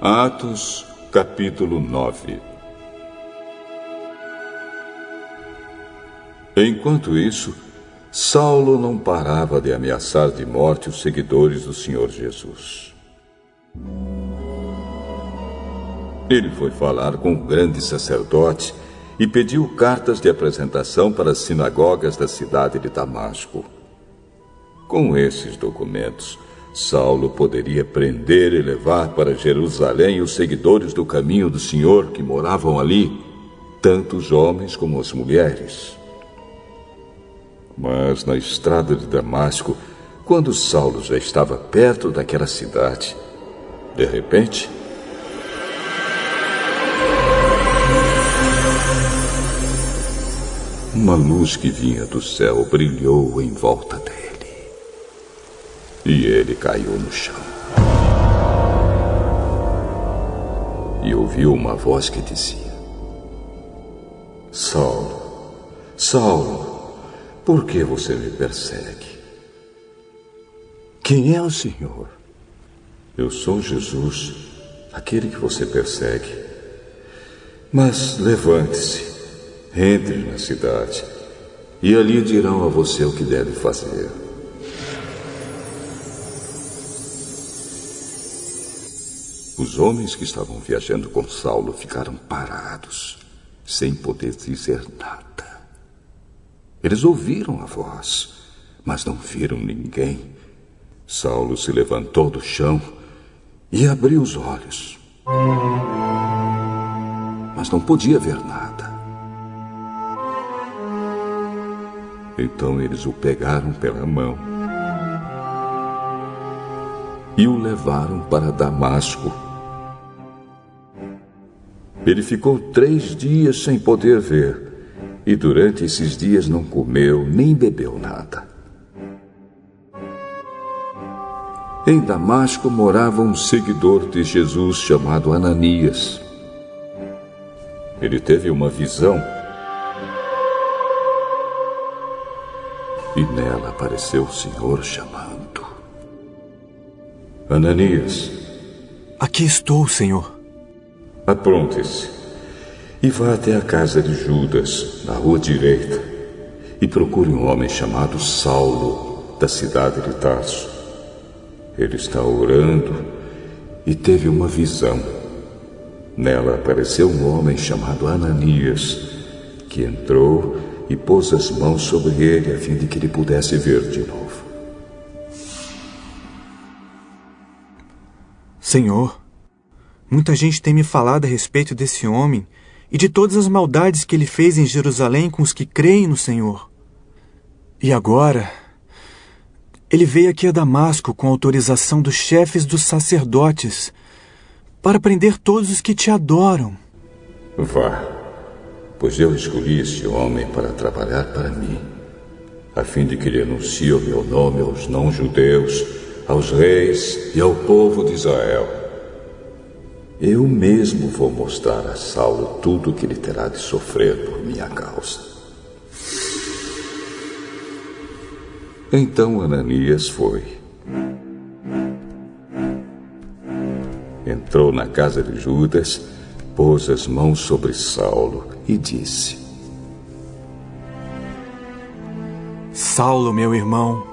Atos, capítulo 9. Enquanto isso, Saulo não parava de ameaçar de morte os seguidores do Senhor Jesus. Ele foi falar com o grande sacerdote e pediu cartas de apresentação para as sinagogas da cidade de Damasco. Com esses documentos, Saulo poderia prender e levar para Jerusalém os seguidores do caminho do Senhor que moravam ali, tanto os homens como as mulheres. Mas na estrada de Damasco, quando Saulo já estava perto daquela cidade, de repente, uma luz que vinha do céu brilhou em volta dele. E ele caiu no chão. E ouviu uma voz que dizia: Saulo, Saulo, por que você me persegue? Quem é o Senhor? Eu sou Jesus, aquele que você persegue. Mas levante-se, entre na cidade, e ali dirão a você o que deve fazer. Os homens que estavam viajando com Saulo ficaram parados, sem poder dizer nada. Eles ouviram a voz, mas não viram ninguém. Saulo se levantou do chão e abriu os olhos, mas não podia ver nada. Então eles o pegaram pela mão e o levaram para Damasco. Ele ficou 3 dias sem poder ver, e durante esses dias não comeu nem bebeu nada. Em Damasco morava um seguidor de Jesus chamado Ananias. Ele teve uma visão e nela apareceu o Senhor chamando: Ananias. Aqui estou, Senhor. Apronte-se e vá até a casa de Judas, na rua direita, e procure um homem chamado Saulo, da cidade de Tarso. Ele está orando e teve uma visão. Nela apareceu um homem chamado Ananias, que entrou e pôs as mãos sobre ele a fim de que ele pudesse ver de novo. Senhor, muita gente tem me falado a respeito desse homem e de todas as maldades que ele fez em Jerusalém com os que creem no Senhor. E agora, ele veio aqui a Damasco com autorização dos chefes dos sacerdotes para prender todos os que te adoram. Vá, pois eu escolhi esse homem para trabalhar para mim, a fim de que ele anuncie o meu nome aos não-judeus, aos reis e ao povo de Israel. Eu mesmo vou mostrar a Saulo tudo o que ele terá de sofrer por minha causa. Então Ananias foi. Entrou na casa de Judas, pôs as mãos sobre Saulo e disse: Saulo, meu irmão,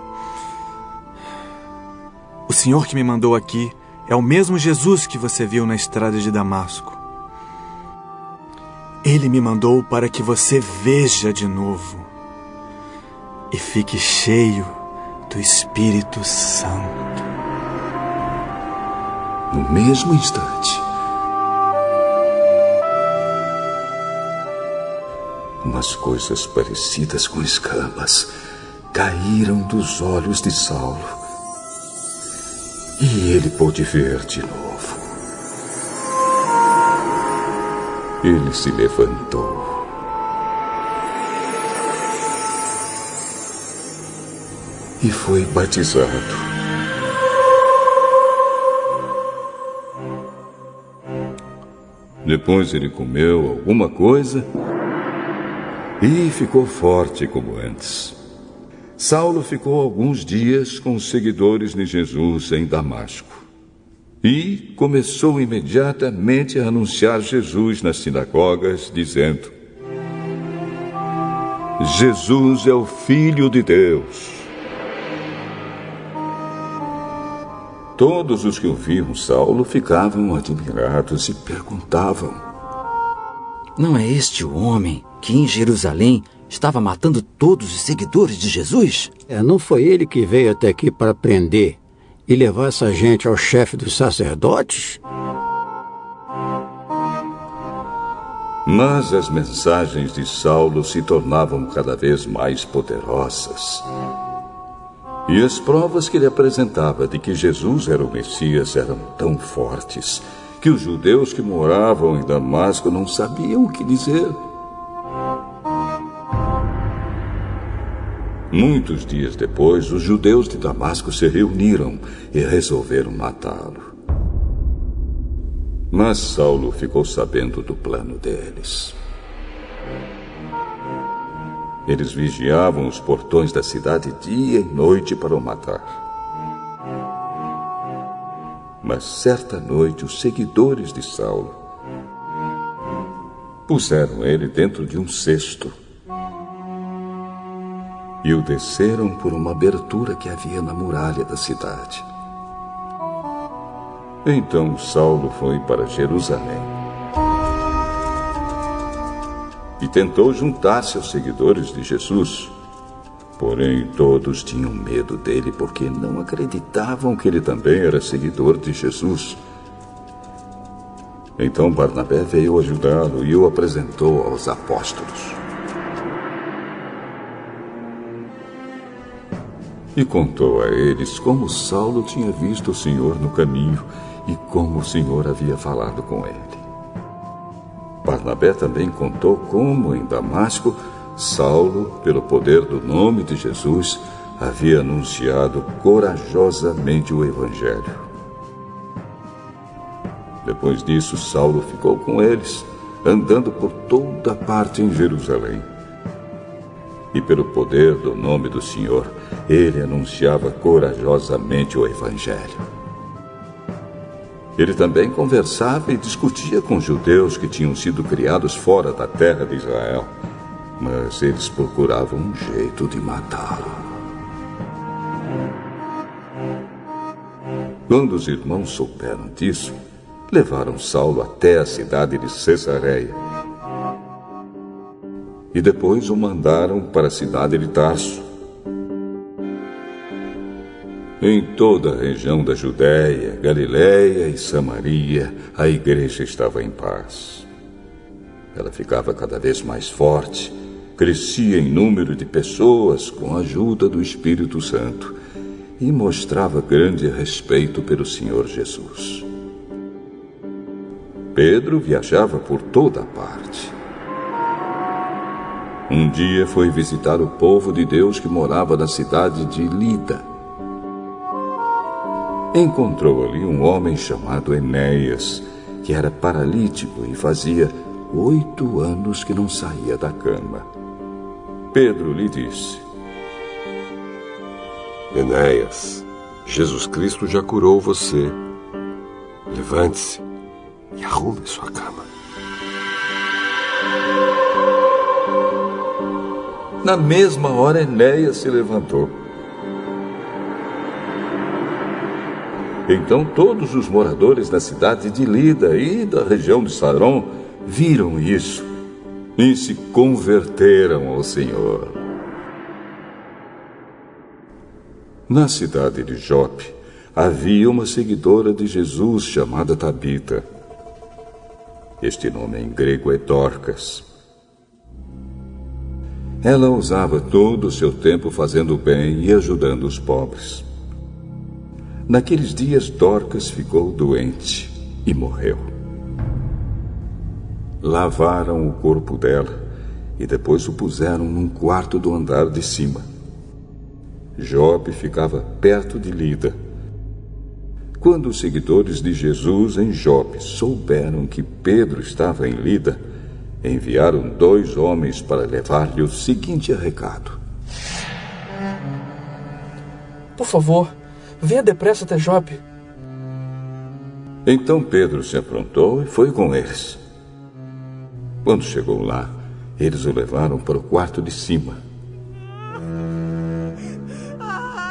o Senhor que me mandou aqui é o mesmo Jesus que você viu na estrada de Damasco. Ele me mandou para que você veja de novo e fique cheio do Espírito Santo. No mesmo instante, umas coisas parecidas com escamas caíram dos olhos de Saulo. E ele pôde ver de novo. Ele se levantou e foi batizado. Depois ele comeu alguma coisa e ficou forte como antes. Saulo ficou alguns dias com os seguidores de Jesus em Damasco. E começou imediatamente a anunciar Jesus nas sinagogas, dizendo: Jesus é o Filho de Deus. Todos os que ouviam Saulo ficavam admirados e perguntavam: Não é este o homem que em Jerusalém estava matando todos os seguidores de Jesus? Não foi ele que veio até aqui para prender e levar essa gente ao chefe dos sacerdotes? Mas as mensagens de Saulo se tornavam cada vez mais poderosas. E as provas que ele apresentava de que Jesus era o Messias eram tão fortes que os judeus que moravam em Damasco não sabiam o que dizer. Muitos dias depois, os judeus de Damasco se reuniram e resolveram matá-lo. Mas Saulo ficou sabendo do plano deles. Eles vigiavam os portões da cidade dia e noite para o matar. Mas certa noite, os seguidores de Saulo puseram ele dentro de um cesto e o desceram por uma abertura que havia na muralha da cidade. Então Saulo foi para Jerusalém e tentou juntar-se aos seguidores de Jesus. Porém, todos tinham medo dele porque não acreditavam que ele também era seguidor de Jesus. Então Barnabé veio ajudá-lo e o apresentou aos apóstolos. E contou a eles como Saulo tinha visto o Senhor no caminho e como o Senhor havia falado com ele. Barnabé também contou como, em Damasco, Saulo, pelo poder do nome de Jesus, havia anunciado corajosamente o Evangelho. Depois disso, Saulo ficou com eles, andando por toda parte em Jerusalém. E pelo poder do nome do Senhor, ele anunciava corajosamente o Evangelho. Ele também conversava e discutia com judeus que tinham sido criados fora da terra de Israel, mas eles procuravam um jeito de matá-lo. Quando os irmãos souberam disso, levaram Saulo até a cidade de Cesareia e depois o mandaram para a cidade de Tarso. Em toda a região da Judéia, Galiléia e Samaria, a igreja estava em paz. Ela ficava cada vez mais forte, crescia em número de pessoas com a ajuda do Espírito Santo e mostrava grande respeito pelo Senhor Jesus. Pedro viajava por toda a parte. Um dia foi visitar o povo de Deus que morava na cidade de Lida. Encontrou ali um homem chamado Enéas, que era paralítico e fazia 8 anos que não saía da cama. Pedro lhe disse: Enéas, Jesus Cristo já curou você. Levante-se e arrume sua cama. Na mesma hora, Enéas se levantou. Então todos os moradores da cidade de Lida e da região de Saron viram isso e se converteram ao Senhor. Na cidade de Jope havia uma seguidora de Jesus chamada Tabita. Este nome em grego é Dorcas. Ela usava todo o seu tempo fazendo o bem e ajudando os pobres. Naqueles dias, Dorcas ficou doente e morreu. Lavaram o corpo dela e depois o puseram num quarto do andar de cima. Jope ficava perto de Lida. Quando os seguidores de Jesus em Jope souberam que Pedro estava em Lida, enviaram 2 homens para levar-lhe o seguinte recado: Por favor, venha depressa até Jope. Então Pedro se aprontou e foi com eles. Quando chegou lá, eles o levaram para o quarto de cima.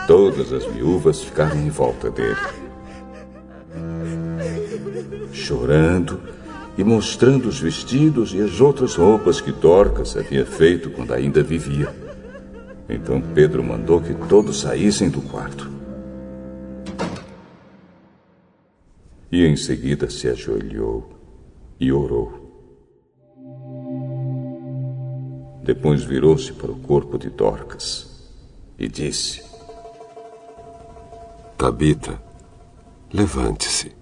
Todas as viúvas ficaram em volta dele, chorando e mostrando os vestidos e as outras roupas que Dorcas havia feito quando ainda vivia. Então Pedro mandou que todos saíssem do quarto. E em seguida se ajoelhou e orou. Depois virou-se para o corpo de Dorcas e disse: Tabita, levante-se.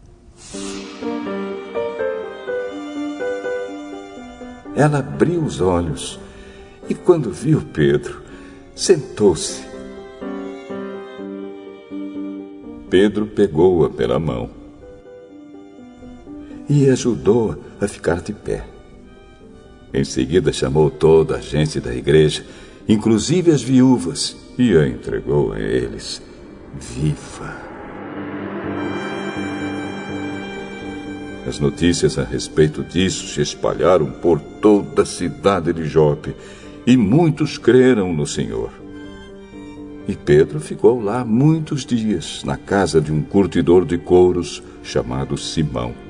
Ela abriu os olhos e, quando viu Pedro, sentou-se. Pedro pegou-a pela mão e ajudou-a a ficar de pé. Em seguida chamou toda a gente da igreja, inclusive as viúvas, e a entregou a eles viva. As notícias a respeito disso se espalharam por toda a cidade de Jope, e muitos creram no Senhor. E Pedro ficou lá muitos dias, na casa de um curtidor de couros chamado Simão.